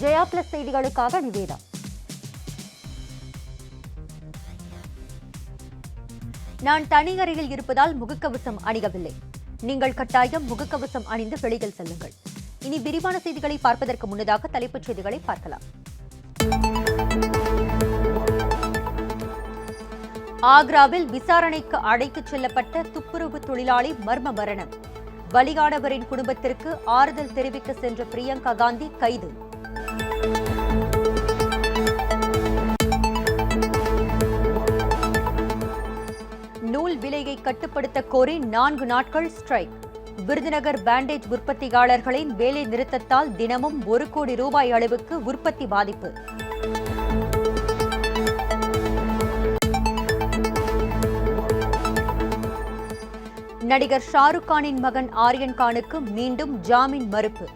Jaya plus செய்திகளுக்காக நிவேதா. நான் தனி அறையில் இருப்பதால் முகக்கவசம் அணியவில்லை. நீங்கள் கட்டாயம் முகக்கவசம் அணிந்து வெளியில் செல்லுங்கள். இனி விரிவான செய்திகளை பார்ப்பதற்கு முன்னதாக தலைப்புச் செய்திகளை பார்க்கலாம். ஆக்ராவில் விசாரணைக்கு அழைத்துச் செல்லப்பட்ட துப்புரவு தொழிலாளி மர்ம மரணம். பலியானவரின் குடும்பத்திற்கு ஆறுதல் தெரிவிக்க சென்ற பிரியங்கா காந்தி கைது. நூல் விலையை கட்டுப்படுத்த கோரி 4 நாட்கள் ஸ்ட்ரைக். விருதுநகர் பேண்டேஜ் உற்பத்தியாளர்களின் வேலை நிறுத்தத்தால் தினமும் 1 கோடி ரூபாய் அளவுக்கு உற்பத்தி பாதிப்பு. நடிகர் ஷாருக் கானின் மகன் ஆரியன் கானுக்கு மீண்டும் ஜாமீன் மறுப்பு.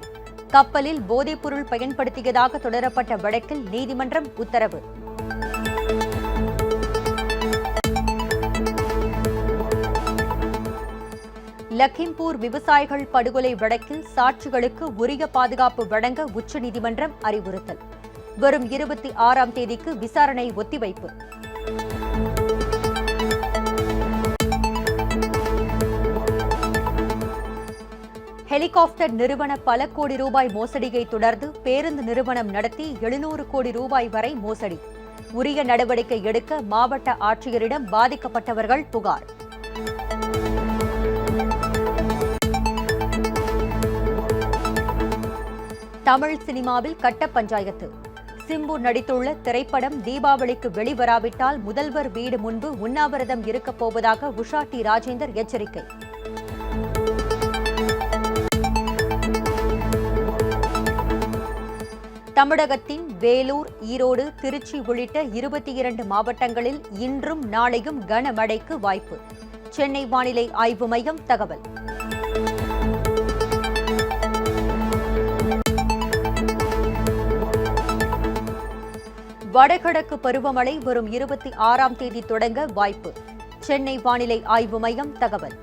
கப்பலில் போதைப்பொருள் பயன்படுத்தியதாக தொடரப்பட்ட வழக்கில் நீதிமன்றம் உத்தரவு. லக்கிம்பூர் விவசாயிகள் படுகொலை வழக்கில் சாட்சிகளுக்கு உரிய பாதுகாப்பு வழங்க உச்சநீதிமன்றம் அறிவுறுத்தல். வரும் 26ஆம் தேதிக்கு விசாரணை ஒத்திவைப்பு. ஹெலிகாப்டர் நிறுவன பல கோடி ரூபாய் மோசடியை தொடர்ந்து பேருந்து நிறுவனம் நடத்தி 700 கோடி ரூபாய் வரை மோசடி. உரிய நடவடிக்கை எடுக்க மாவட்ட ஆட்சியரிடம் பாதிக்கப்பட்டவர்கள் புகார். தமிழ் சினிமாவில் கட்ட பஞ்சாயத்து. சிம்பு நடித்துள்ள திரைப்படம் தீபாவளிக்கு வெளிவராவிட்டால் முதல்வர் வீடு முன்பு உண்ணாவிரதம் இருக்கப் போவதாக உஷா டி ராஜேந்தர் எச்சரிக்கை. தமிழகத்தின் வேலூர், ஈரோடு, திருச்சி உள்ளிட்ட 22 மாவட்டங்களில் இன்றும் நாளையும் கனமழைக்கு வாய்ப்பு. சென்னை வானிலை ஆய்வு மையம் தகவல். வடகிழக்கு பருவமழை வரும் 26ஆம் தேதி தொடங்க வாய்ப்பு. சென்னை வானிலை ஆய்வு மையம் தகவல்.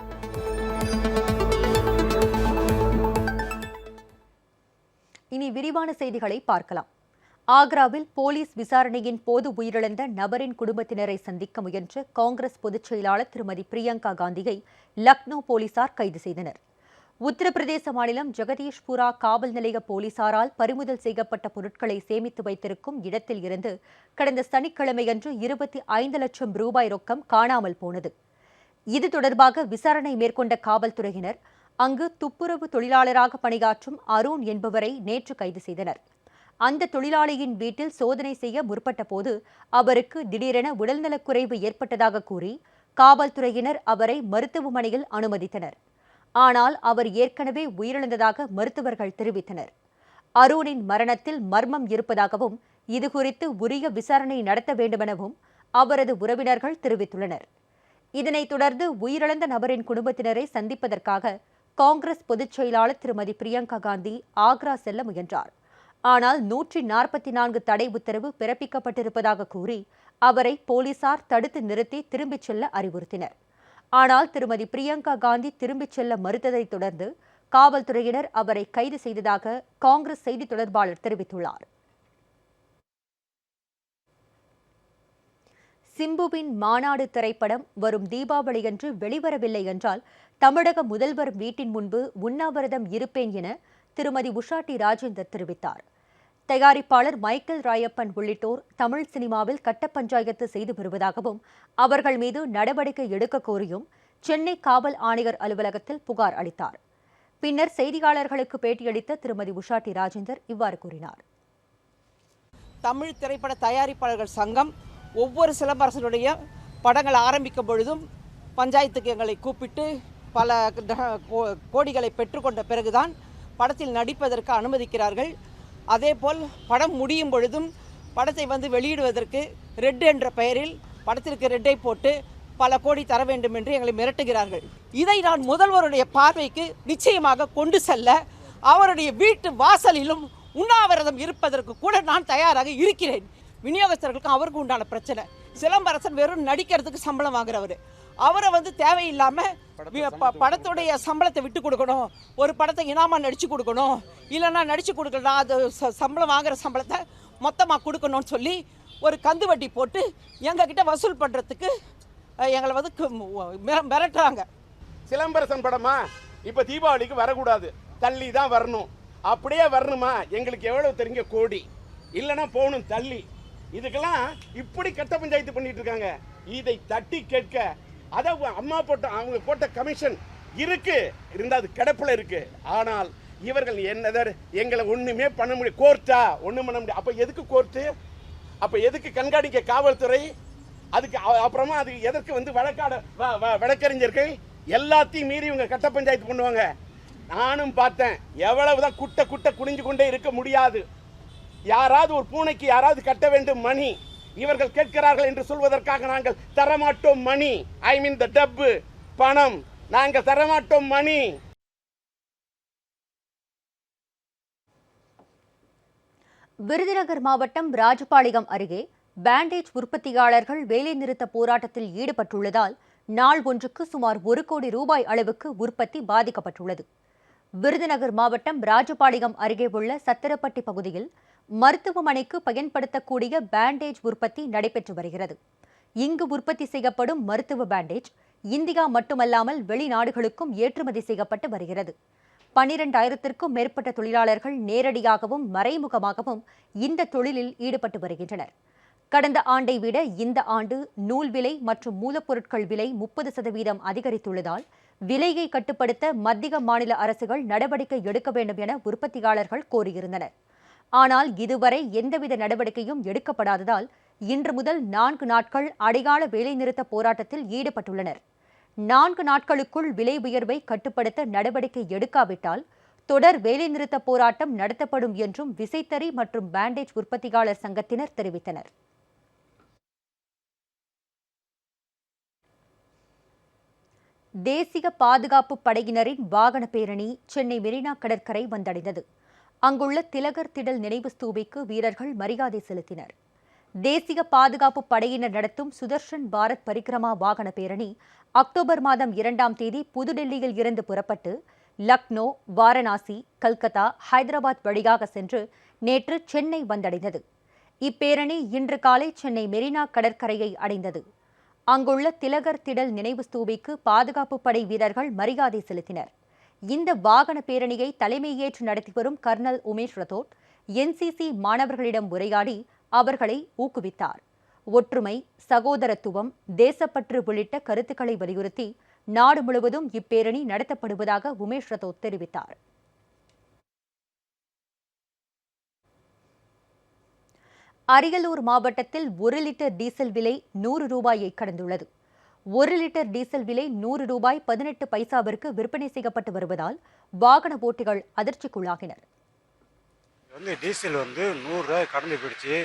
இனி விரிவான செய்திகளை பார்க்கலாம். ஆக்ராவில் போலீஸ் விசாரணையின் போது உயிரிழந்த நபரின் குடும்பத்தினரை சந்திக்க முயன்ற காங்கிரஸ் பொதுச் செயலாளர் திருமதி பிரியங்கா காந்தியை லக்னோ போலீசார் கைது செய்தனர். உத்தரப்பிரதேச மாநிலம் ஜெகதீஷ்புரா காவல் நிலைய போலீசாரால் பறிமுதல் செய்யப்பட்ட பொருட்களை சேமித்து வைத்திருக்கும் இடத்தில் இருந்து கடந்த சனிக்கிழமையன்று 25 லட்சம் ரூபாய் ரொக்கம் காணாமல் போனது. இது தொடர்பாக விசாரணை மேற்கொண்ட காவல்துறையினர் அங்கு துப்புரவு தொழிலாளராக பணியாற்றும் அருண் என்பவரை நேற்று கைது செய்தனர். அந்த தொழிலாளியின் வீட்டில் சோதனை செய்ய முற்பட்ட போது அவருக்கு திடீரென உடல்நலக்குறைவு ஏற்பட்டதாக கூறி காவல்துறையினர் அவரை மருத்துவமனையில் அனுமதித்தனர். ஆனால் அவர் ஏற்கனவே உயிரிழந்ததாக மருத்துவர்கள் தெரிவித்தனர். அருணின் மரணத்தில் மர்மம் இருப்பதாகவும் இதுகுறித்து உரிய விசாரணை நடத்த வேண்டுமெனவும் அவரது உறவினர்கள் தெரிவித்துள்ளனர். இதனைத் தொடர்ந்து உயிரிழந்த நபரின் குடும்பத்தினரை சந்திப்பதற்காக காங்கிரஸ் பொதுச் செயலாளர் திருமதி பிரியங்கா காந்தி ஆக்ரா செல்ல முயன்றார். ஆனால் 144 தடை உத்தரவு பிறப்பிக்கப்பட்டிருப்பதாக கூறி அவரை போலீசார் தடுத்து நிறுத்தி திரும்பிச் செல்ல அறிவுறுத்தினர். ஆனால் திருமதி பிரியங்கா காந்தி திரும்பிச் செல்ல மறுத்ததைத் தொடர்ந்து காவல்துறையினர் அவரை கைது செய்ததாக காங்கிரஸ் செய்தி தொடர்பாளர் தெரிவித்துள்ளார். சிம்புவின் மாநாடு திரைப்படம் வரும் தீபாவளியன்று வெளிவரவில்லை என்றால் தமிழக முதல்வர் வீட்டின் முன்பு உண்ணாவிரதம் இருப்பேன் என திருமதி உஷா டி ராஜேந்தர் தெரிவித்தார். தயாரிப்பாளர் மைக்கேல் ராயப்பன் உள்ளிட்டோர் தமிழ் சினிமாவில் கட்ட பஞ்சாயத்து செய்து வருவதாகவும் அவர்கள் மீது நடவடிக்கை எடுக்க கோரியும் சென்னை காவல் ஆணையர் அலுவலகத்தில் புகார் அளித்தார். பின்னர் செய்தியாளர்களுக்கு பேட்டியளித்த திருமதி உஷா டி ராஜேந்தர் இவ்வாறு கூறினார். தமிழ் திரைப்பட தயாரிப்பாளர்கள் சங்கம் ஒவ்வொரு சிலம்பரசனுடைய படங்கள் ஆரம்பிக்கும் பொழுதும் பஞ்சாயத்துக்கு எங்களை கூப்பிட்டு பல கோடிகளை பெற்றுக்கொண்ட பிறகுதான் படத்தில் நடிப்பதற்கு அனுமதிக்கிறார்கள். அதேபோல் படம் முடியும் பொழுதும் படத்தை வெளியிடுவதற்கு ரெட் என்ற பெயரில் படத்திற்கு ரெட்டை போட்டு பல கோடி தர வேண்டும் என்று எங்களை மிரட்டுகிறார்கள். இதை நான் முதல்வருடைய பார்வைக்கு நிச்சயமாக கொண்டு செல்ல அவருடைய வீட்டு வாசலிலும் உண்ணாவிரதம் இருப்பதற்கு கூட நான் தயாராக இருக்கிறேன். விநியோகஸ்தர்களுக்கும் அவருக்கு உண்டான பிரச்சனை. சிலம்பரசன் வெறும் நடிக்கிறதுக்கு சம்பளம் வாங்குறவர். அவரை வந்து தேவையில்லாமல் படத்துடைய சம்பளத்தை விட்டு கொடுக்கணும், ஒரு படத்தை இனாமா நடித்து கொடுக்கணும், இல்லைன்னா நடித்து கொடுக்கலாம், அது சம்பளம் வாங்குகிற சம்பளத்தை மொத்தமாக கொடுக்கணும்னு சொல்லி ஒரு கந்து வட்டி போட்டு எங்ககிட்ட வசூல் பண்ணுறதுக்கு எங்களை வந்து மிரட்டுறாங்க. சிலம்பரசன் படமா இப்போ தீபாவளிக்கு வரக்கூடாது, தள்ளி தான் வரணும். அப்படியே வரணுமா, எங்களுக்கு எவ்வளவு தெரிஞ்ச கோடி இல்லைன்னா போகணும் தள்ளி. இதுக்கெல்லாம் இப்படி கட்ட பஞ்சாயத்து பண்ணிட்டு இருக்காங்க. இதை தட்டி கேட்க அதை அம்மா போட்ட அவங்க போட்ட கமிஷன் இருக்கு, இருந்தால் அது கிடப்பில் இருக்கு. ஆனால் இவர்கள் என்னதர் எங்களை ஒன்றுமே பண்ண முடியும், கோர்ட்டா ஒன்றும் பண்ண முடியும். அப்போ எதுக்கு கோர்ட்டு, அப்போ எதுக்கு கண்காணிக்க காவல்துறை, அதுக்கு அப்புறமா அதுக்கு எதற்கு வந்து வழக்கறிஞர்கள் எல்லாத்தையும் மீறி இவங்க கட்ட பஞ்சாயத்து பண்ணுவாங்க. நானும் பார்த்தேன், எவ்வளவுதான் குட்ட குனிஞ்சு கொண்டே இருக்க முடியாது. யாராவது ஒரு பூனைக்கு யாராவது கட்ட வேண்டும் மணி, இவர்கள் கேட்கிறார்கள் என்று சொல்வதற்காக நாங்கள் தரமாட்டோம் மணி, ஐ மீன் த டப்பு பணம், நாங்கள் தரமாட்டோம் மணி. விருதுநகர் மாவட்டம் ராஜபாளையம் அருகே பேண்டேஜ் உற்பத்தியாளர்கள் வேலைநிறுத்த போராட்டத்தில் ஈடுபட்டுள்ளதால் நாள் ஒன்றுக்கு சுமார் 1 கோடி ரூபாய் அளவுக்கு உற்பத்தி பாதிக்கப்பட்டுள்ளது. விருதுநகர் மாவட்டம் ராஜபாளையம் அருகே உள்ள சத்திரப்பட்டி பகுதியில் மருத்துவமனைக்கு பயன்படுத்தக்கூடிய பேண்டேஜ் உற்பத்தி நடைபெற்று வருகிறது. இங்கு உற்பத்தி செய்யப்படும் மருத்துவ பேண்டேஜ் இந்தியா மட்டுமல்லாமல் வெளிநாடுகளுக்கும் ஏற்றுமதி செய்யப்பட்டு வருகிறது. 12,000க்கும் மேற்பட்ட தொழிலாளர்கள் நேரடியாகவும் மறைமுகமாகவும் இந்த தொழிலில் ஈடுபட்டு வருகின்றனர். கடந்த ஆண்டை விட இந்த ஆண்டு நூல் விலை மற்றும் மூலப்பொருட்கள் விலை 30% அதிகரித்துள்ளதால் விலையை கட்டுப்படுத்த மத்திய மாநில அரசுகள் நடவடிக்கை எடுக்க வேண்டும் என உற்பத்தியாளர்கள் கோரியிருந்தனர். ஆனால் இதுவரை எந்தவித நடவடிக்கையும் எடுக்கப்படாததால் இன்று முதல் 4 நாட்கள் அடையாள வேலைநிறுத்த போராட்டத்தில் ஈடுபட்டுள்ளனர். 4 நாட்களுக்குள் விலை உயர்வை கட்டுப்படுத்த நடவடிக்கை எடுக்காவிட்டால் தொடர் வேலைநிறுத்த போராட்டம் நடத்தப்படும் என்றும் விசைத்தறி மற்றும் பேண்டேஜ் உற்பத்தியாளர் சங்கத்தினர் தெரிவித்தனர். தேசிய பாதுகாப்பு படையினரின் வாகன பேரணி சென்னை மெரினா கடற்கரை வந்தடைந்தது. அங்குள்ள திலகர் திடல் நினைவு ஸ்தூபிக்கு வீரர்கள் மரியாதை செலுத்தினர். தேசிய பாதுகாப்பு படையினர் நடத்தும் சுதர்ஷன் பாரத் பரிக்கிரமா வாகன பேரணி அக்டோபர் மாதம் 2ஆம் தேதி புதுடெல்லியில் இருந்து புறப்பட்டு லக்னோ, வாரணாசி, கல்கத்தா, ஹைதராபாத் வழியாக சென்று நேற்று சென்னை வந்தடைந்தது. இப்பேரணி இன்று காலை சென்னை மெரினா கடற்கரையை அடைந்தது. அங்குள்ள திலகர் திடல் நினைவு ஸ்தூபிக்கு பாதுகாப்பு படை வீரர்கள் மரியாதை செலுத்தினர். இந்த வாகன பேரணியை தலைமையேற்று நடத்தி வரும் கர்னல் உமேஷ் ரத்தோட் என்சிசி மாணவர்களிடம் உரையாடி அவர்களை ஊக்குவித்தார். ஒற்றுமை, சகோதரத்துவம், தேசப்பற்று உள்ளிட்ட கருத்துக்களை வலியுறுத்தி நாடு முழுவதும் இப்பேரணி நடத்தப்படுவதாக உமேஷ் ரத்தோட் தெரிவித்தார். அரியலூர் மாவட்டத்தில் 1 லிட்டர் டீசல் விலை 100 ரூபாயை கடந்துள்ளது. 1 லிட்டர் டீசல் விலை 100 ரூபாய் 18 பைசாவிற்கு விற்பனை செய்யப்பட்டு வருவதால் வாகன ஓட்டிகள் அதிர்ச்சிக்குள்ளாகினர். டீசல் 100 ரூபாய் கடந்து போயிடுச்சு.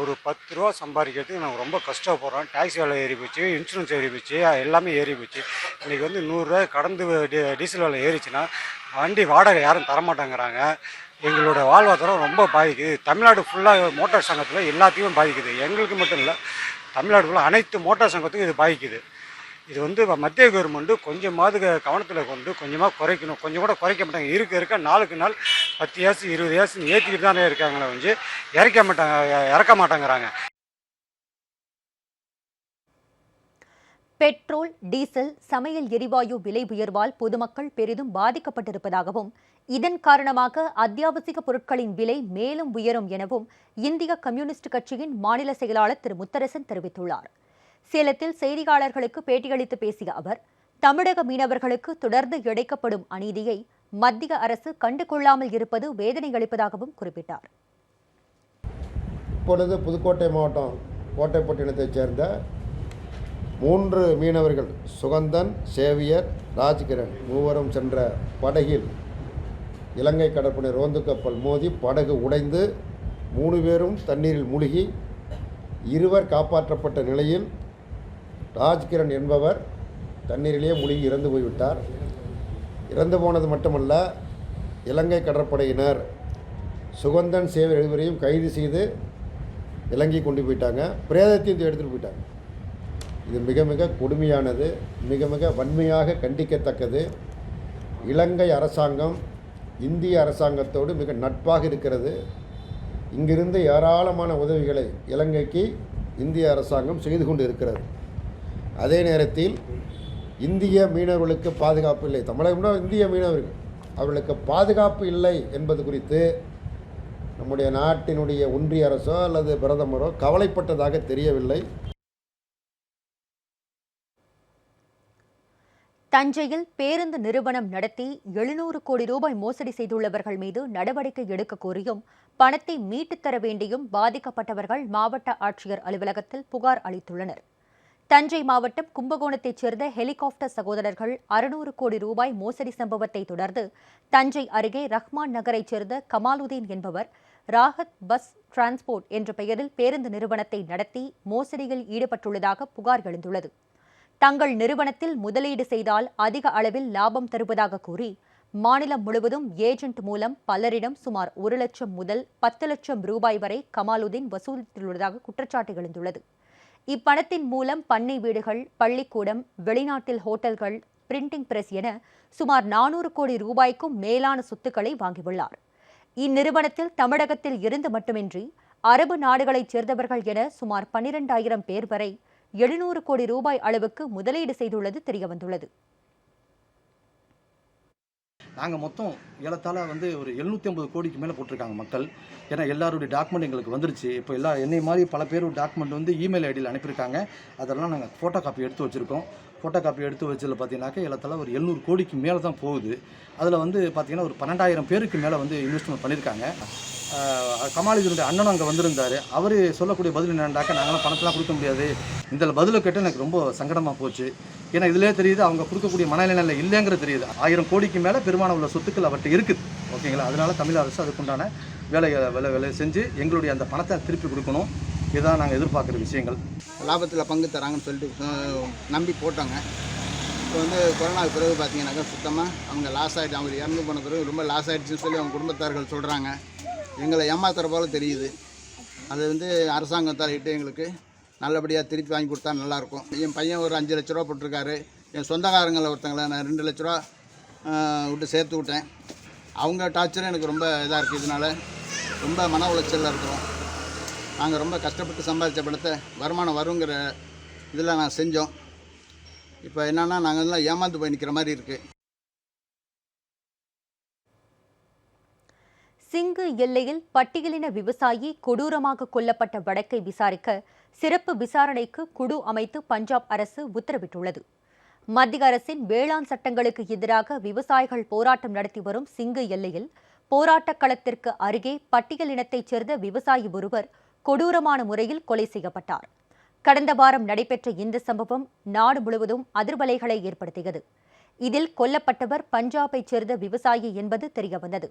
ஒரு 10 ரூபா சம்பாதிக்கிறதுக்கு நாங்கள் ரொம்ப கஷ்டப்படுறோம். டாக்ஸி வேலை ஏறி போச்சு, இன்சூரன்ஸ் ஏறி போச்சு, எல்லாமே ஏறி போச்சு. இன்றைக்கி 100 ரூபாய் கடந்து டீசல் வேலை ஏறிச்சுன்னா வண்டி வாடகை யாரும் தரமாட்டேங்கிறாங்க. எங்களோட வாழ்வாதாரம் ரொம்ப பாதிக்குது. தமிழ்நாடு ஃபுல்லாக மோட்டார் சங்கத்தில் எல்லாத்தையும் பாதிக்குது. எங்களுக்கு மட்டும் இல்லை, தமிழ்நாடு ஃபுல்லாக அனைத்து மோட்டார் சங்கத்துக்கும் இது பாதிக்குது. இது மத்திய கவர்மெண்ட்டு கொஞ்சமாவது கவனத்தில் கொண்டு கொஞ்சமாக குறைக்கணும். கொஞ்சம் கூட குறைக்க மாட்டாங்க. இருக்க நாளுக்கு நாள் 10 ஏசி 20 ஏசி ஏற்றிக்கிட்டு தானே இருக்காங்களே வந்து இறக்க மாட்டாங்கிறாங்க. பெட்ரோல், டீசல், சமையல் எரிவாயு விலை உயர்வால் பொதுமக்கள் பெரிதும் பாதிக்கப்பட்டிருப்பதாகவும் இதன் காரணமாக அத்தியாவசிய பொருட்களின் விலை மேலும் உயரும் எனவும் இந்திய கம்யூனிஸ்ட் கட்சியின் மாநில செயலாளர் திரு முத்தரசன் தெரிவித்துள்ளார். சேலத்தில் செய்தியாளர்களுக்கு பேட்டியளித்து பேசிய அவர், தமிழக மீனவர்களுக்கு தொடர்ந்து இழைக்கப்படும் அநீதியை மத்திய அரசு கண்டுகொள்ளாமல் இருப்பது வேதனை அளிப்பதாகவும் குறிப்பிட்டார். இப்பொழுது புதுக்கோட்டை மாவட்டம் கோட்டைப்பட்டினத்தைச் சேர்ந்த 3 மீனவர்கள் சுகந்தன், சேவியர், ராஜ்கிரண் மூவரும் சென்ற படகில் இலங்கை கடற்படை ரோந்து கப்பல் மோதி படகு உடைந்து 3 பேரும் தண்ணீரில் மூழ்கி 2 காப்பாற்றப்பட்ட நிலையில் ராஜ்கிரண் என்பவர் தண்ணீரிலேயே மூழ்கி இறந்து போய்விட்டார். இறந்து போனது மட்டுமல்ல, இலங்கை கடற்படையினர் சுகந்தன், சேவியர் இருவரையும் கைது செய்து இலங்கை கொண்டு போயிட்டாங்க. பிரேதத்தையும் எடுத்துகிட்டு போயிட்டாங்க. இது மிக மிக கொடுமையானது, மிக மிக வன்மையாக கண்டிக்கத்தக்கது. இலங்கை அரசாங்கம் இந்திய அரசாங்கத்தோடு மிக நட்பாக இருக்கிறது. இங்கிருந்து ஏராளமான உதவிகளை இலங்கைக்கு இந்திய அரசாங்கம் செய்து கொண்டு இருக்கிறது. அதே நேரத்தில் இந்திய மீனவர்களுக்கு பாதுகாப்பு இல்லை, தமிழக இந்திய மீனவர்கள் அவர்களுக்கு பாதுகாப்பு இல்லை என்பது குறித்து நம்முடைய நாட்டினுடைய ஒன்றிய அரசோ அல்லது பிரதமரோ கவலைப்பட்டதாக தெரியவில்லை. தஞ்சையில் பேருந்து நிறுவனம் நடத்தி 700 கோடி ரூபாய் மோசடி செய்துள்ளவர்கள் மீது நடவடிக்கை எடுக்க கோரியும் பணத்தை மீட்டுத் தர வேண்டியும் பாதிக்கப்பட்டவர்கள் மாவட்ட ஆட்சியர் அலுவலகத்தில் புகார் அளித்துள்ளனர். தஞ்சை மாவட்டம் கும்பகோணத்தைச் சேர்ந்த ஹெலிகாப்டர் சகோதரர்கள் 600 கோடி ரூபாய் மோசடி சம்பவத்தை தொடர்ந்து தஞ்சை அருகே ரஹ்மான் நகரைச் சேர்ந்த கமாலுதீன் என்பவர் ராஹத் பஸ் டிரான்ஸ்போர்ட் என்ற பெயரில் பேருந்து நிறுவனத்தை நடத்தி மோசடியில் ஈடுபட்டுள்ளதாக புகார் எழுந்துள்ளது. தங்கள் நிறுவனத்தில் முதலீடு செய்தால் அதிக அளவில் லாபம் தருவதாக கூறி மாநிலம் முழுவதும் ஏஜென்ட் மூலம் பலரிடம் சுமார் 1 லட்சம் முதல் 10 லட்சம் ரூபாய் வரை கமாலுதீன் வசூலித்துள்ளதாக குற்றச்சாட்டு எழுந்துள்ளது. இப்பணத்தின் மூலம் பண்ணை வீடுகள், பள்ளிக்கூடம், வெளிநாட்டில் ஹோட்டல்கள், பிரிண்டிங் பிரஸ் என சுமார் 400 கோடி ரூபாய்க்கும் மேலான சொத்துக்களை வாங்கியுள்ளார். இந்நிறுவனத்தில் தமிழகத்தில் இருந்து மட்டுமின்றி அரபு நாடுகளைச் சேர்ந்தவர்கள் என சுமார் 12,000 பேர் வரை 700 கோடி ரூபாய் அளவுக்கு முதலீடு செய்துள்ளது தெரியவந்துள்ளது. நாங்கள் மொத்தம் ஏலத்தால் ஒரு 750 கோடிக்கு மேலே போட்டிருக்காங்க மக்கள். ஏன்னா எல்லாருடைய டாக்குமெண்ட் எங்களுக்கு வந்துருச்சு. இப்போ என்னை மாதிரி பல பேர் டாக்குமெண்ட் இமெயில் ஐடியில் அனுப்பியிருக்காங்க. அதெல்லாம் நாங்கள் ஃபோட்டோ காப்பி எடுத்து வச்சுருக்கோம். ஃபோட்டோ காப்பி எடுத்து வச்சதில் பார்த்தீங்கன்னாக்கா ஏலத்தால் ஒரு 700 கோடிக்கு மேலே தான் போகுது. அதில் பார்த்தீங்கன்னா ஒரு 12,000 பேருக்கு மேலே இன்வெஸ்ட்மெண்ட் பண்ணியிருக்காங்க. கமாலுதீனுடைய அண்ணனும் அங்கே வந்திருந்தார். அவர் சொல்லக்கூடிய பதில் என்னென்னாக்கா, நாங்களாம் பணத்தெலாம் கொடுக்க முடியாது. இந்த பதிலை கேட்டு எனக்கு ரொம்ப சங்கடமாக போச்சு. ஏன்னா இதிலே தெரியுது அவங்க கொடுக்கக்கூடிய மனநிலையில் இல்லைங்கிறது தெரியுது. 1000 கோடிக்கு மேலே பெருமான உள்ள சொத்துக்கள் அவர்கிட்ட இருக்குது. ஓகேங்களா? அதனால தமிழ் அரசு அதுக்குண்டான வேலை செஞ்சு எங்களுடைய அந்த பணத்தை திருப்பி கொடுக்கணும். இதுதான் நாங்கள் எதிர்பார்க்குற விஷயங்கள். லாபத்தில் பங்கு தராங்கன்னு சொல்லிட்டு நம்பி போட்டாங்க. இப்போ கொரோனாவுக்கு பிறகு பார்த்தீங்கன்னாக்கா சுத்தமாக அவங்க லாஸ் ஆகிட்டு, அவங்க இறந்து போன பிறகு ரொம்ப லாஸ் ஆகிடுச்சுன்னு சொல்லி அவங்க குடும்பத்தார்கள் சொல்கிறாங்க. எங்களை ஏமாத்துற போல தெரியுது. அது அரசாங்கம் இட்டு எங்களுக்கு நல்லபடியாக திருப்பி வாங்கி கொடுத்தா நல்லாயிருக்கும். என் பையன் ஒரு 5 லட்ச ரூபா போட்டிருக்காரு. என் சொந்தக்காரங்களை ஒருத்தங்களை நான் 2 லட்ச ரூபா விட்டு சேர்த்து விட்டேன். அவங்க டார்ச்சரும் எனக்கு ரொம்ப இதாக இருக்குது. இதனால் ரொம்ப மன உளைச்சலில் இருக்கிறோம். நாங்கள் ரொம்ப கஷ்டப்பட்டு சம்பாதிச்ச பணத்தை வருமானம் வருங்கிற இதில் நான் செஞ்சோம். இப்போ என்னென்னா நாங்கள் எல்லாம் ஏமாந்து போய் நிற்கிற மாதிரி இருக்குது. சிங்கு எல்லையில் பட்டியலின விவசாயி கொடூரமாக கொல்லப்பட்ட வழக்கை விசாரிக்க சிறப்பு விசாரணைக்கு குழு அமைத்து பஞ்சாப் அரசு உத்தரவிட்டுள்ளது. மத்திய அரசின் வேளாண் சட்டங்களுக்கு எதிராக விவசாயிகள் போராட்டம் நடத்தி வரும் சிங்கு எல்லையில் போராட்டக் களத்திற்கு அருகே பட்டியலினத்தைச் சேர்ந்த விவசாயி ஒருவர் கொடூரமான முறையில் கொலை செய்யப்பட்டார். கடந்த வாரம் நடைபெற்ற இந்த சம்பவம் நாடு முழுவதும் அதிர்வலைகளை ஏற்படுத்தியது. இதில் கொல்லப்பட்டவர் பஞ்சாபைச் சேர்ந்த விவசாயி என்பது தெரியவந்தது.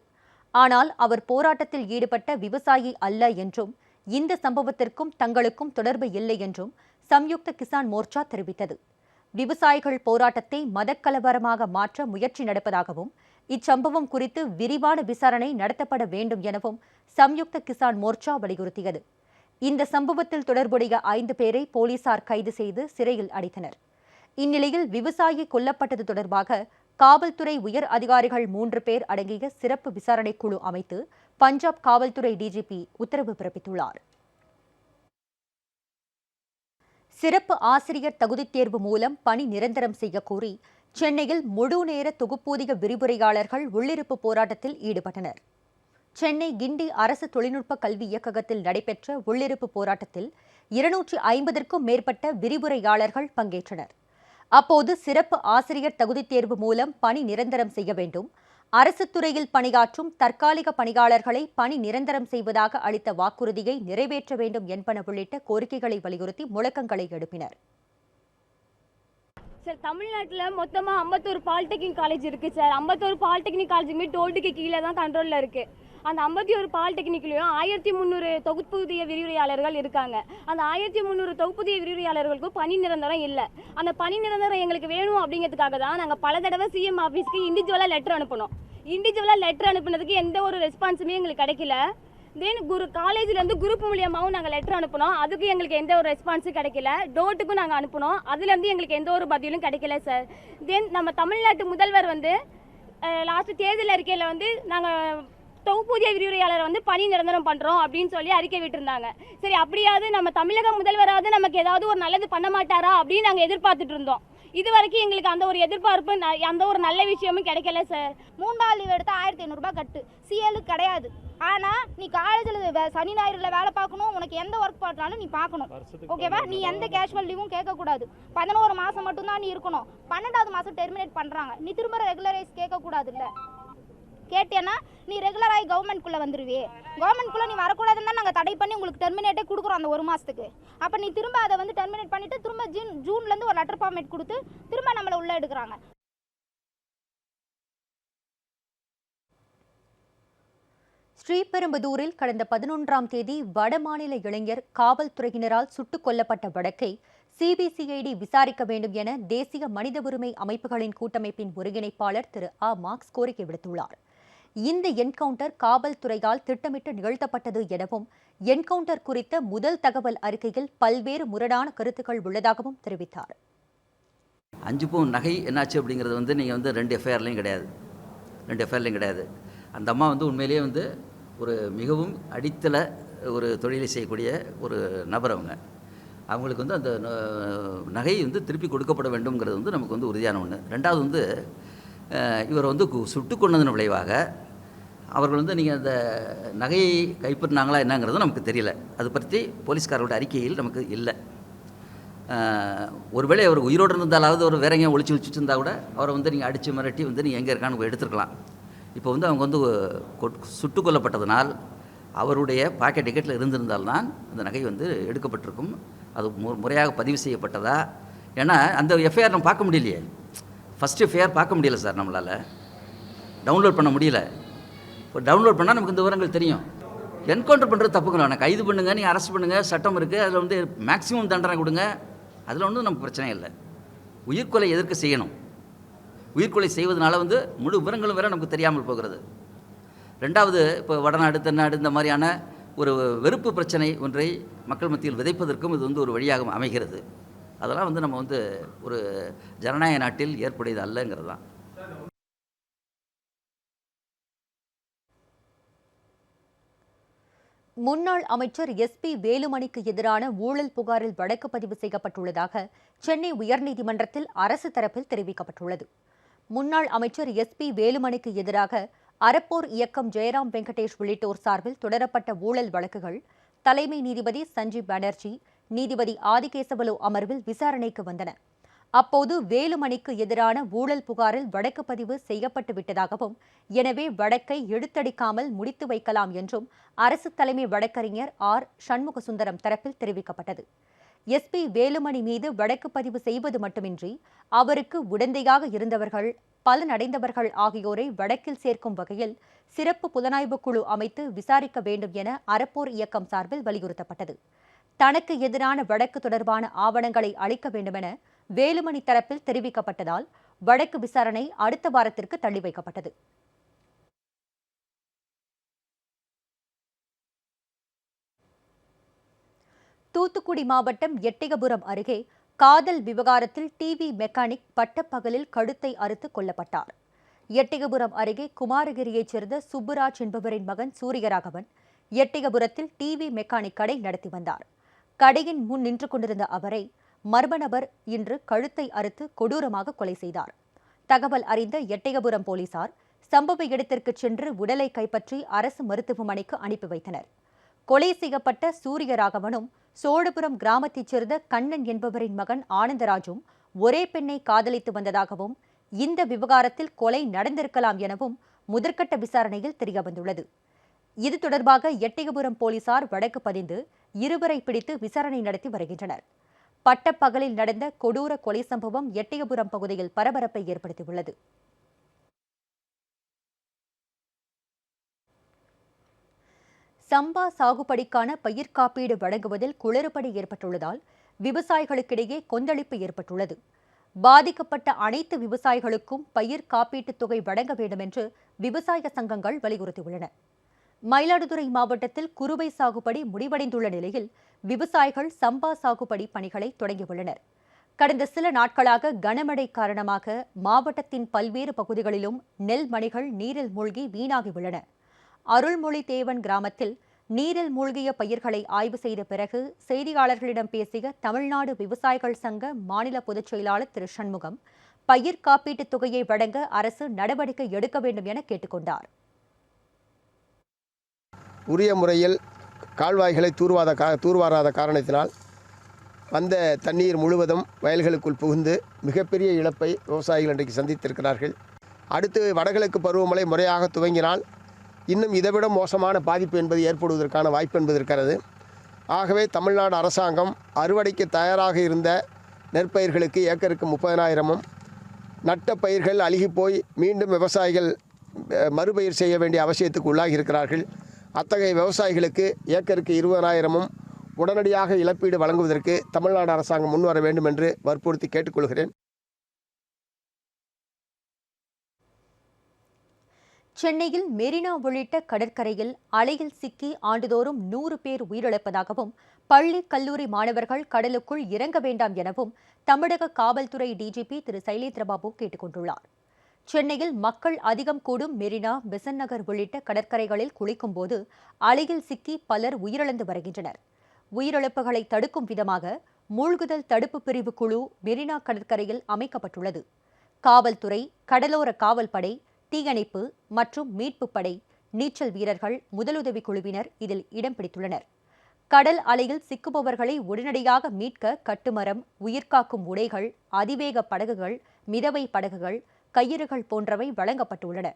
ஆனால் அவர் போராட்டத்தில் ஈடுபட்ட விவசாயி அல்ல என்றும் இந்த சம்பவத்திற்கும் தங்களுக்கும் தொடர்பு இல்லை என்றும் சம்யுக்த கிசான் மோர்ச்சா தெரிவித்தது. விவசாயிகள் போராட்டத்தை மதக்கலவரமாக மாற்ற முயற்சி நடப்பதாகவும் இச்சம்பவம் குறித்து விரிவான விசாரணை நடத்தப்பட வேண்டும் எனவும் சம்யுக்த கிசான் மோர்ச்சா வலியுறுத்தியது. இந்த சம்பவத்தில் தொடர்புடைய 5 பேரை போலீசார் கைது செய்து சிறையில் அடைத்தனர். இந்நிலையில் விவசாயி கொல்லப்பட்டது தொடர்பாக காவல்துறை உயர் அதிகாரிகள் 3 பேர் அடங்கிய சிறப்பு விசாரணை குழு அமைத்து பஞ்சாப் காவல்துறை டிஜிபி உத்தரவு பிறப்பித்துள்ளார். சிறப்பு ஆசிரியர் தகுதித் தேர்வு மூலம் பணி நிரந்தரம் செய்யக்கோரி சென்னையில் முழுநேர தொகுப்பூதிய விரிவுரையாளர்கள் உள்ளிருப்பு போராட்டத்தில் ஈடுபட்டனர். சென்னை கிண்டி அரசு தொழில்நுட்ப கல்வி இயக்ககத்தில் நடைபெற்ற உள்ளிருப்பு போராட்டத்தில் 250க்கும் மேற்பட்ட விரிவுரையாளர்கள் பங்கேற்றனர். அப்போது சிறப்பு ஆசிரியர் தகுதித் தேர்வு மூலம் பணி நிரந்தரம் செய்ய வேண்டும், அரசு துறையில் பணியாற்றும் தற்காலிக பணியாளர்களை பணி நிரந்தரம் செய்வதாக அளித்த வாக்குறுதியை நிறைவேற்ற வேண்டும் என்பன உள்ளிட்ட கோரிக்கைகளை வலியுறுத்தி முழக்கங்களை எழுப்பினர். சார், தமிழ்நாட்டில் மொத்தமாக 51 பாலிடெக்னிக் காலேஜ் இருக்குது சார். 51 பாலிடெக்னிக் காலேஜுமே டோல்டுக்கு கீழே தான் கண்ட்ரோலில் இருக்குது. அந்த 51 பாலிடெக்னிக்லையும் 1300 தொகுப்பூதிய விரிவுரையாளர்கள் இருக்காங்க. அந்த 1300 தொகுப்பூதிய விரிவுரையாளர்களுக்கும் பணி நிரந்தரம் இல்லை. அந்த பணி நிரந்தரம் எங்களுக்கு வேணும் அப்படிங்கிறதுக்காக தான் நாங்கள் பல தடவை சிஎம் ஆஃபீஸ்க்கு இண்டிவிஜுவலாக லெட்டர் அனுப்பணும். இண்டிவிஜுவலாக லெட்டர் அனுப்புனதுக்கு எந்த ஒரு ரெஸ்பான்ஸுமே எங்களுக்கு கிடைக்கல. தென் காலேஜ்லேருந்து குரூப் மூலியமாகவும் நாங்கள் லெட்டர் அனுப்பினோம். அதுக்கு எங்களுக்கு எந்த ஒரு ரெஸ்பான்ஸும் கிடைக்கல. டோட்டுக்கும் நாங்கள் அனுப்பினோம். அதுலேருந்து எங்களுக்கு எந்த ஒரு பதிலும் கிடைக்கல சார். தென் நம்ம தமிழ்நாட்டு முதல்வர் வந்து லாஸ்ட் தேர்தல் அறிக்கையில் வந்து நாங்கள் தொகுப்பூதிய விரிவுரையாளர் வந்து பணி நிரந்தரம் பண்ணுறோம் அப்படின்னு சொல்லி அறிக்கை விட்டுருந்தாங்க. சரி, அப்படியாவது நம்ம தமிழக முதல்வராவது நமக்கு ஏதாவது ஒரு நல்லது பண்ண மாட்டாரா அப்படின்னு நாங்கள் எதிர்பார்த்துட்டு இருந்தோம். இது வரைக்கும் எங்களுக்கு அந்த ஒரு எதிர்பார்ப்பு அந்த ஒரு நல்ல விஷயமும் கிடைக்கல சார். 3ஆவது லீவ் எடுத்தால் 1500 ரூபாய் கட்டு, சிஎலுக்கு கிடையாது. ஆனால் நீ காலேஜில் சனி ஞாயிறில் வேலை பார்க்கணும், உனக்கு எந்த ஒர்க் பார்த்தாலும் நீ பார்க்கணும், ஓகேவா? நீ எந்த கேஷுவல் லீவும் கேட்கக்கூடாது. 11 மாதம் மட்டும்தான் நீ இருக்கணும். 12வது மாதம் டெர்மினேட் பண்ணுறாங்க. நீ திரும்ப ரெகுலரைஸ் கேட்கக்கூடாது. இல்லை கேட்டேன்னா நீ ரெகுலராகி கவர்மெண்ட்குள்ளே வந்துடுவே. கவர்மெண்ட்குள்ளே நீ வரக்கூடாதுன்னா நாங்கள் தடை பண்ணி உங்களுக்கு டெர்மினேட்டே கொடுக்குறோம் அந்த 1 மாதத்துக்கு. அப்போ நீ திரும்ப அதை வந்து டெர்மினேட் பண்ணிவிட்டு திரும்ப ஜூன்லேருந்து ஒரு லெட்டர் ஃபார்மேட் கொடுத்து திரும்ப நம்மளை உள்ளே எடுக்கிறாங்க. ஸ்ரீபெரும்புதூரில் கடந்த 11ஆம் தேதி வடமாநில இளைஞர் காவல்துறையினரால் சுட்டுக் கொல்லப்பட்ட வழக்கை சிபிசிஐடி விசாரிக்க வேண்டும் என தேசிய மனித உரிமை அமைப்புகளின் கூட்டமைப்பின் ஒருங்கிணைப்பாளர் திரு ஆ. மார்க்ஸ் கோரிக்கை விடுத்துள்ளார். இந்த என்கவுண்டர் காவல்துறையால் திட்டமிட்டு நிகழ்த்தப்பட்டது எனவும் என்கவுண்டர் குறித்த முதல் தகவல் அறிக்கையில் பல்வேறு முரடான கருத்துக்கள் உள்ளதாகவும் தெரிவித்தார். 5 பவுன் நகை என்னாச்சு அப்படிங்கிறது வந்து நீங்கள் வந்து 2 எஃப்ஐஆர்லையும் கிடையாது. அந்த அம்மா வந்து உண்மையிலேயே வந்து ஒரு மிகவும் அடித்தள ஒரு தொழிலை செய்யக்கூடிய ஒரு நபர். அவங்களுக்கு வந்து அந்த நகை வந்து திருப்பி கொடுக்கப்பட வேண்டும்ங்கிறது வந்து நமக்கு வந்து உறுதியான ஒன்று. 2வது வந்து இவர் வந்து சுட்டு கொண்டதன் விளைவாக அவர்கள் வந்து நீங்கள் அந்த நகையை கைப்பற்றினாங்களா என்னங்கிறது நமக்கு தெரியல. அது பற்றி போலீஸ்காரோட அறிக்கையில் நமக்கு இல்லை. ஒருவேளை அவர் உயிரோடு இருந்தாலாவது ஒரு வேற எங்கேயும் ஒழிச்சு இருந்தால் கூட அவரை வந்து நீங்கள் அடித்து மிரட்டி வந்து நீங்கள் எங்கே இருக்கான்னு எடுத்துருக்கலாம். இப்போ வந்து அவங்க வந்து சுட்டு கொல்லப்பட்டதனால் அவருடைய பாக்கெட் டிக்கெட்டில் இருந்திருந்தால்தான் அந்த நகை வந்து எடுக்கப்பட்டிருக்கும். அது முறையாக பதிவு செய்யப்பட்டதா? ஏன்னா அந்த எஃப்ஐஆர் நம்ம பார்க்க முடியலையே. ஃபஸ்ட் எஃப்ஐஆர் பார்க்க முடியல சார், நம்மளால் டவுன்லோட் பண்ண முடியல. இப்போ டவுன்லோட் பண்ணால் நமக்கு இந்த விவரங்கள் தெரியும். என்கவுண்டர் பண்ணுறது தப்புங்க. நான் கைது பண்ணுங்கள், நீங்கள் அரெஸ்ட் பண்ணுங்கள், சட்டம் இருக்குது, அதில் வந்து மேக்ஸிமம் தண்டனை கொடுங்க, அதில் ஒன்றும் நமக்கு பிரச்சனை இல்லை. உயிர்கொலை எதற்கு செய்யணும்? உயிர்கொலை செய்வதனால வந்து முழு விவரங்களும் வேறு நமக்கு தெரியாமல் போகிறது. 2வது, இப்போ வடநாடு தென்னாடு இந்த மாதிரியான ஒரு வெறுப்பு பிரச்சனை ஒன்றை மக்கள் மத்தியில் விதைப்பதற்கும் இது வந்து ஒரு வழியாக அமைகிறது. அதெல்லாம் வந்து நம்ம வந்து ஒரு ஜனநாயக நாட்டில் ஏற்புடையது அல்லங்கிறது தான். முன்னாள் அமைச்சர் SP வேலுமணிக்கு எதிரான ஊழல் புகாரில் வழக்கு பதிவு செய்யப்பட்டுள்ளதாக சென்னை உயர்நீதிமன்றத்தில் அரசு தரப்பில் தெரிவிக்கப்பட்டுள்ளது. முன்னாள் அமைச்சர் SP வேலுமணிக்கு எதிராக அறப்போர் இயக்கம் ஜெயராம் வெங்கடேஷ் உள்ளிட்டோர் சார்பில் தொடரப்பட்ட ஊழல் வழக்குகள் தலைமை நீதிபதி சஞ்சீப் பானர்ஜி, நீதிபதி ஆதிகேசவலு அமர்வில் விசாரணைக்கு வந்தன. அப்போது வேலுமணிக்கு எதிரான ஊழல் புகாரில் வழக்கு பதிவு செய்யப்பட்டு விட்டதாகவும், எனவே வழக்கை இழுத்தடிக்காமல் முடித்து வைக்கலாம் என்றும் அரசு தலைமை வழக்கறிஞர் R. சண்முகசுந்தரம் தரப்பில் தெரிவிக்கப்பட்டது. SP வேலுமணி மீது வழக்கு பதிவு செய்வது மட்டுமின்றி அவருக்கு உடந்தையாக இருந்தவர்கள், பலனடைந்தவர்கள் ஆகியோரை வழக்கில் சேர்க்கும் வகையில் சிறப்பு புலனாய்வு குழு அமைத்து விசாரிக்க வேண்டும் என அறப்போர் இயக்கம் சார்பில் வலியுறுத்தப்பட்டது. தனக்கு எதிரான வழக்கு தொடர்பான ஆவணங்களை அளிக்க வேண்டுமென வேலுமணி தரப்பில் தெரிவிக்கப்பட்டதால் வழக்கு விசாரணை அடுத்த வாரத்திற்கு தள்ளி வைக்கப்பட்டது. தூத்துக்குடி மாவட்டம் எட்டயபுரம் அருகே காதல் விவகாரத்தில் டிவி மெக்கானிக் பட்டப்பகலில் கழுத்தை அறுத்து கொல்லப்பட்டார். எட்டயபுரம் அருகே குமாரகிரியைச் சேர்ந்த சுப்புராஜ் என்பவரின் மகன் சூரியராகவன் எட்டயபுரத்தில் டிவி மெக்கானிக் கடை நடத்தி வந்தார். கடையின் முன் நின்று கொண்டிருந்த அவரை மர்ம நபர் இன்று கழுத்தை அறுத்து கொடூரமாக கொலை செய்தார். தகவல் அறிந்த எட்டயபுரம் போலீசார் சம்பவ இடத்திற்கு சென்று உடலை கைப்பற்றி அரசு மருத்துவமனைக்கு அனுப்பி வைத்தனர். கொலை செய்யப்பட்ட சூரியராகவனும் சோழபுரம் கிராமத்தைச் சேர்ந்த கண்ணன் என்பவரின் மகன் ஆனந்தராஜும் ஒரே பெண்ணை காதலித்து வந்ததாகவும், இந்த விவகாரத்தில் கொலை நடந்திருக்கலாம் எனவும் முதற்கட்ட விசாரணையில் தெரியவந்துள்ளது. இது தொடர்பாக எட்டயபுரம் போலீசார் வழக்கு பதிந்து இருவரை பிடித்து விசாரணை நடத்தி வருகின்றனர். பட்டப்பகலில் நடந்த கொடூர கொலை சம்பவம் எட்டயபுரம் பகுதியில் பரபரப்பை ஏற்படுத்தியுள்ளது. சம்பா சாகுபடிக்கான பயிர் காப்பீடு வழங்குவதில் குளறுபடி ஏற்பட்டுள்ளதால் விவசாயிகளுக்கிடையே கொந்தளிப்பு ஏற்பட்டுள்ளது. பாதிக்கப்பட்ட அனைத்து விவசாயிகளுக்கும் பயிர் காப்பீட்டுத் தொகை வழங்க வேண்டும் என்று விவசாய சங்கங்கள் வலியுறுத்தியுள்ளன. மயிலாடுதுறை மாவட்டத்தில் குறுவை சாகுபடி முடிவடைந்துள்ள நிலையில் விவசாயிகள் சம்பா சாகுபடி பணிகளை தொடங்கியுள்ளனர். கடந்த சில நாட்களாக கனமழை காரணமாக மாவட்டத்தின் பல்வேறு பகுதிகளிலும் நெல் மணிகள் நீரில் மூழ்கி வீணாகி உள்ளன. அருள்மொழி தேவன் கிராமத்தில் நீரில் மூழ்கிய பயிர்களை ஆய்வு செய்த பிறகு செய்தியாளர்களிடம் பேசிய தமிழ்நாடு விவசாயிகள் சங்க மாநில பொதுச் செயலாளர் திரு சண்முகம், பயிர் காப்பீட்டுத் தொகையை வழங்க அரசு நடவடிக்கை எடுக்க வேண்டும் என கேட்டுக்கொண்டார். உரிய முறையில் கால்வாய்களை தூர்வாராத காரணத்தினால் வந்த தண்ணீர் முழுவதும் வயல்களுக்குள் புகுந்து மிகப்பெரிய இழப்பை விவசாயிகள் இன்றைக்கு சந்தித்திருக்கிறார்கள். அடுத்து வடகிழக்கு பருவமழை முறையாக துவங்கினால் இன்னும் இதைவிட மோசமான பாதிப்பு என்பது ஏற்படுவதற்கான வாய்ப்பு என்பது இருக்கிறது. ஆகவே தமிழ்நாடு அரசாங்கம் அறுவடைக்கு தயாராக இருந்த நெற்பயிர்களுக்கு ஏக்கருக்கு 30,000-ம், நட்ட பயிர்கள் அழுகிப்போய் மீண்டும் விவசாயிகள் மறுபயிர் செய்ய வேண்டிய அவசியத்துக்கு உள்ளாகி இருக்கிறார்கள். அத்தகைய விவசாயிகளுக்கு ஏக்கருக்கு 20,000-ம் உடனடியாக இழப்பீடு வழங்குவதற்கு தமிழ்நாடு அரசாங்கம் முன்வர வேண்டும் என்று வற்புறுத்தி கேட்டுக்கொள்கிறேன். சென்னையில் மெரினா உள்ளிட்ட கடற்கரையில் அலையில் சிக்கி ஆண்டுதோறும் 100 பேர் உயிரிழப்பதாகவும் பள்ளி கல்லூரி மாணவர்கள் கடலுக்குள் இறங்க வேண்டாம் எனவும் தமிழக காவல்துறை டிஜிபி திரு சைலேந்திரபாபு கேட்டுக் கொண்டுள்ளார். சென்னையில் மக்கள் அதிகம் கூடும் மெரினா, பெசன்ட் நகர் உள்ளிட்ட கடற்கரைகளில் குளிக்கும்போது அலையில் சிக்கி பலர் உயிரிழந்து வருகின்றனர். உயிரிழப்புகளை தடுக்கும் விதமாக மூழ்குதல் தடுப்பு பிரிவு குழு மெரினா கடற்கரையில் அமைக்கப்பட்டுள்ளது. காவல்துறை, கடலோர காவல்படை, தீயணைப்பு மற்றும் மீட்பு படை, நீச்சல் வீரர்கள், முதலுதவி குழுவினர் இதில் இடம் பிடித்துள்ளனர். கடல் அலையில் சிக்குபவர்களை உடனடியாக மீட்க கட்டுமரம், உயிர்காக்கும் உடைகள், அதிவேக படகுகள், மிதவை படகுகள், கயிறுகள் போன்றவை வழங்கப்பட்டுள்ளன.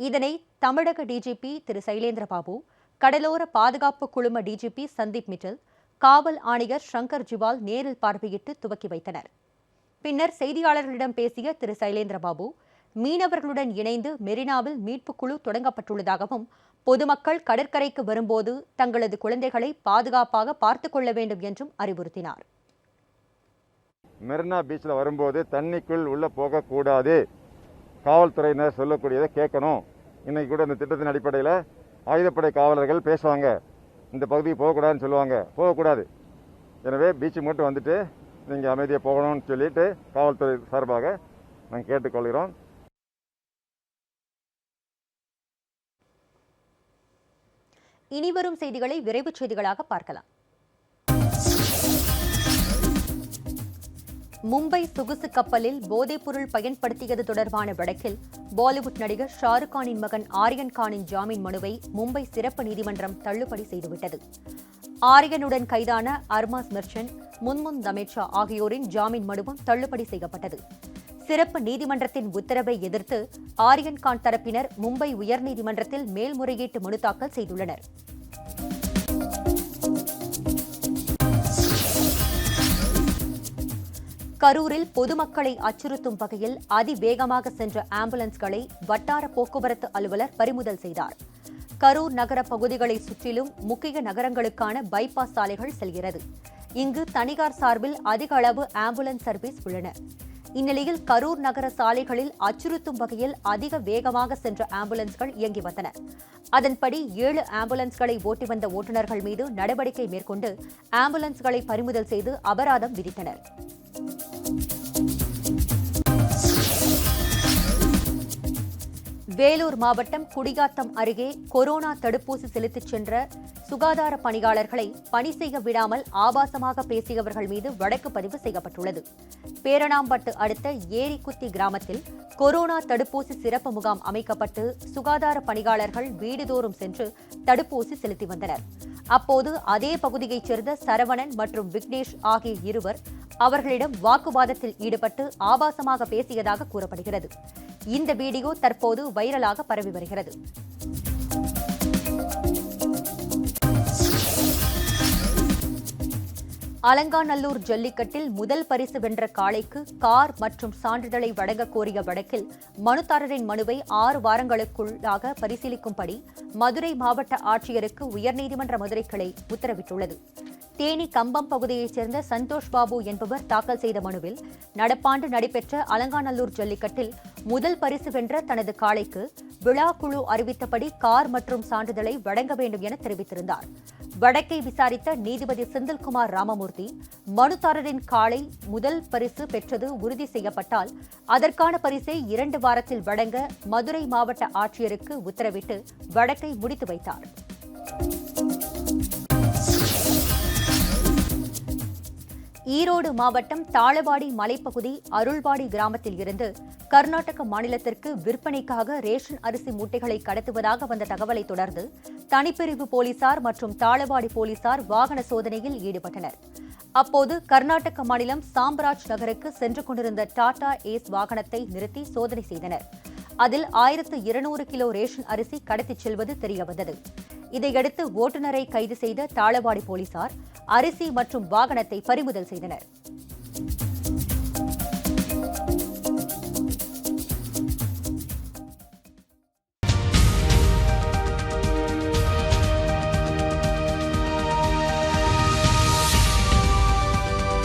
இதனை தமிழக டிஜிபி திரு சைலேந்திரபாபு, கடலோர பாதுகாப்பு குழும டிஜிபி சந்தீப் மிட்டல், காவல் ஆணையர் சங்கர் ஜிவால் நேரில் பார்வையிட்டு துவக்கி வைத்தனர். பின்னர் செய்தியாளர்களிடம் பேசிய திரு சைலேந்திரபாபு, மீனவர்களுடன் இணைந்து மெரினாவில் மீட்புக் குழு தொடங்கப்பட்டுள்ளதாகவும் பொதுமக்கள் கடற்கரைக்கு வரும்போது தங்களது குழந்தைகளை பாதுகாப்பாக பார்த்துக் கொள்ள வேண்டும் என்றும் அறிவுறுத்தினார். மெரினா பீச்சில் வரும்போது தண்ணிக்குள் உள்ள போகக்கூடாது, காவல்துறையினர் சொல்லக்கூடியதை கேட்கணும். இன்னைக்கு கூட இந்த திட்டத்தின் அடிப்படையில் ஆயுதப்படை காவலர்கள் பேசுவாங்க, இந்த பகுதிக்கு போகக்கூடாதுன்னு சொல்லுவாங்க, போகக்கூடாது. எனவே பீச்சுக்கு மட்டும் வந்துட்டு நீங்கள் அமைதியாக போகணும்னு சொல்லிட்டு காவல்துறை சார்பாக நாங்கள் கேட்டுக்கொள்கிறோம். இனிவரும் செய்திகளை விரைவுச் செய்திகளாக பார்க்கலாம். மும்பை சொகுசு கப்பலில் போதைப்பொருள் பயன்படுத்தியது தொடர்பான வழக்கில் பாலிவுட் நடிகர் ஷாருக் கானின் மகன் ஆரியன் கானின் ஜாமீன் மனுவை மும்பை சிறப்பு நீதிமன்றம் தள்ளுபடி செய்துவிட்டது. ஆரியனுடன் கைதான அர்மாஸ் மெர்ச்சன்ட், முன்முன் தமேச்சா ஆகியோரின் ஜாமீன் மனுவும் தள்ளுபடி செய்யப்பட்டது. சிறப்பு நீதிமன்றத்தின் உத்தரவை எதிர்த்து ஆரியன் கான் தரப்பினர் மும்பை உயர்நீதிமன்றத்தில் மேல்முறையீட்டு மனு தாக்கல் செய்துள்ளனர். கரூரில் பொதுமக்களை அச்சுறுத்தும் வகையில் அதிவேகமாக சென்ற ஆம்புலன்ஸ்களை வட்டார போக்குவரத்து அலுவலர் பறிமுதல் செய்தார். கரூர் நகர பகுதிகளை சுற்றிலும் முக்கிய நகரங்களுக்கான பைபாஸ் சாலைகள் செல்கிறது. இங்கு தனியார் சார்பில் அதிக அளவு ஆம்புலன்ஸ் சர்வீஸ் உள்ளன. இந்நிலையில் கரூர் நகர சாலைகளில் அச்சுறுத்தும் வகையில் அதிக வேகமாக சென்ற ஆம்புலன்ஸ்கள் இயங்கி வந்தன. அதன்படி 7 ஆம்புலன்ஸ்களை ஓட்டி வந்த ஓட்டுநர்கள் மீது நடவடிக்கை மேற்கொண்டு ஆம்புலன்ஸ்களை பறிமுதல் செய்து அபராதம் விதித்தனர். வேலூர் மாவட்டம் குடியாத்தம் அருகே கொரோனா தடுப்பூசி செலுத்திச் சென்ற சுகாதார பணியாளர்களை பணி செய்ய விடாமல் ஆபாசமாக பேசியவர்கள் மீது வழக்கு பதிவு செய்யப்பட்டுள்ளது. பேரணாம்பட்டு அடுத்த ஏரிக்குத்தி கிராமத்தில் கொரோனா தடுப்பூசி சிறப்பு முகாம் அமைக்கப்பட்டு சுகாதார பணியாளர்கள் வீடுதோறும் சென்று தடுப்பூசி செலுத்தி வந்தனர். அப்போது அதே பகுதியைச் சேர்ந்த சரவணன் மற்றும் விக்னேஷ் ஆகிய இருவர் அவர்களிடம் வாக்குவாதத்தில் ஈடுபட்டு ஆபாசமாக பேசியதாக கூறப்படுகிறது. இந்த வீடியோ தற்போது வைரலாக பரவி வருகிறது. அலங்காநல்லூர் ஜல்லிக்கட்டில் முதல் பரிசு வென்ற காளைக்கு கார் மற்றும் சான்றிதழை வழங்க கோரிய வழக்கில் மனுதாரரின் மனுவை 6 வாரங்களுக்குள்ளாக பரிசீலிக்கும்படி மதுரை மாவட்ட ஆட்சியருக்கு உயர்நீதிமன்ற மதுரை கிளை உத்தரவிட்டுள்ளது. தேனி கம்பம் பகுதியைச் சேர்ந்த சந்தோஷ் பாபு என்பவர் தாக்கல் செய்த மனுவில் நடப்பாண்டு நடைபெற்ற அலங்காநல்லூர் ஜல்லிக்கட்டில் முதல் பரிசு வென்ற தனது காளைக்கு விழா குழு அறிவித்தபடி கார் மற்றும் சான்றிதழை வழங்க வேண்டும் என தெரிவித்திருந்தார். வழக்கை விசாரித்த நீதிபதி செந்தில்குமார் ராமமூர்த்தி, மனுதாரரின் காளை முதல் பரிசு பெற்றது உறுதி செய்யப்பட்டால் அதற்கான பரிசை 2 வாரத்தில் வழங்க மதுரை மாவட்ட ஆட்சியருக்கு உத்தரவிட்டு வழக்கை முடித்து வைத்தார். ஈரோடு மாவட்டம் தாளவாடி மலைப்பகுதி அருள்வாடி கிராமத்தில் இருந்து கர்நாடக மாநிலத்திற்கு விற்பனைக்காக ரேஷன் அரிசி மூட்டைகளை கடத்துவதாக வந்த தகவலை தொடர்ந்து தனிப்பிரிவு போலீசார் மற்றும் தாளவாடி போலீசார் வாகன சோதனையில் ஈடுபட்டனர். அப்போது கர்நாடக மாநிலம் சாம்ராஜ் நகருக்கு சென்று கொண்டிருந்த டாடா ஏஸ் வாகனத்தை நிறுத்தி சோதனை செய்தனர். அதில் 1200 கிலோ ரேஷன் அரிசி கடத்திச் செல்வது தெரியவந்தது. இதையடுத்து ஓட்டுநரை கைது செய்த தாளவாடி போலீசார் அரிசி மற்றும் வாகனத்தை பறிமுதல் செய்தனர்.